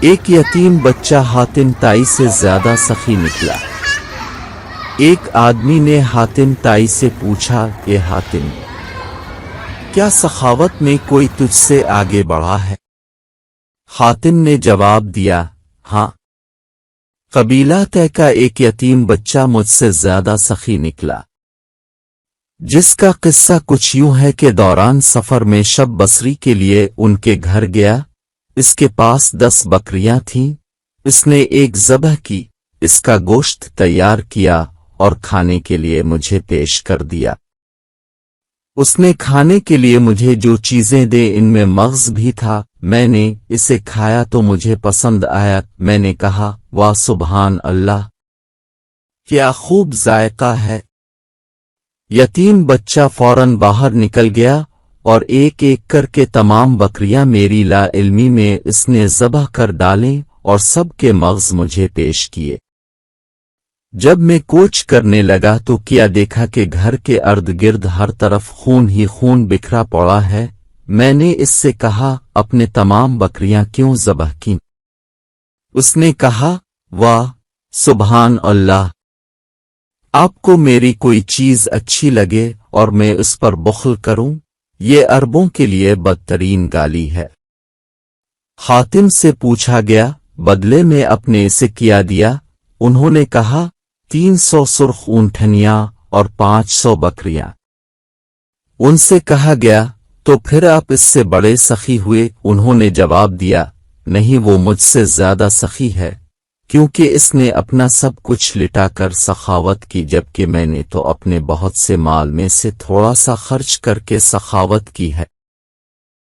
ایک یتیم بچہ حاتم تائی سے زیادہ سخی نکلا۔ ایک آدمی نے حاتم تائی سے پوچھا، اے حاتم، کیا سخاوت میں کوئی تجھ سے آگے بڑھا ہے؟ حاتم نے جواب دیا، ہاں، قبیلہ طے کا ایک یتیم بچہ مجھ سے زیادہ سخی نکلا، جس کا قصہ کچھ یوں ہے کہ دوران سفر میں شب بصری کے لیے ان کے گھر گیا۔ اس کے پاس 10 بکریاں تھیں۔ اس نے ایک ذبح کی، اس کا گوشت تیار کیا اور کھانے کے لیے مجھے پیش کر دیا۔ اس نے کھانے کے لیے مجھے جو چیزیں دے ان میں مغز بھی تھا۔ میں نے اسے کھایا تو مجھے پسند آیا۔ میں نے کہا، واہ سبحان اللہ، کیا خوب ذائقہ ہے۔ یتیم بچہ فوراً باہر نکل گیا اور ایک ایک کر کے تمام بکریاں میری لا علمی میں اس نے ذبح کر ڈالیں اور سب کے مغز مجھے پیش کیے۔ جب میں کوچ کرنے لگا تو کیا دیکھا کہ گھر کے ارد گرد ہر طرف خون ہی خون بکھرا پڑا ہے۔ میں نے اس سے کہا، اپنے تمام بکریاں کیوں ذبح کیں؟ اس نے کہا، واہ سبحان اللہ، آپ کو میری کوئی چیز اچھی لگے اور میں اس پر بخل کروں، یہ عربوں کے لیے بدترین گالی ہے۔ حاتم سے پوچھا گیا، بدلے میں اپنے اسے کیا دیا؟ انہوں نے کہا، 300 سرخ اونٹنیاں اور 500 بکریاں۔ ان سے کہا گیا، تو پھر آپ اس سے بڑے سخی ہوئے؟ انہوں نے جواب دیا، نہیں، وہ مجھ سے زیادہ سخی ہے، کیونکہ اس نے اپنا سب کچھ لٹا کر سخاوت کی، جبکہ میں نے تو اپنے بہت سے مال میں سے تھوڑا سا خرچ کر کے سخاوت کی ہے۔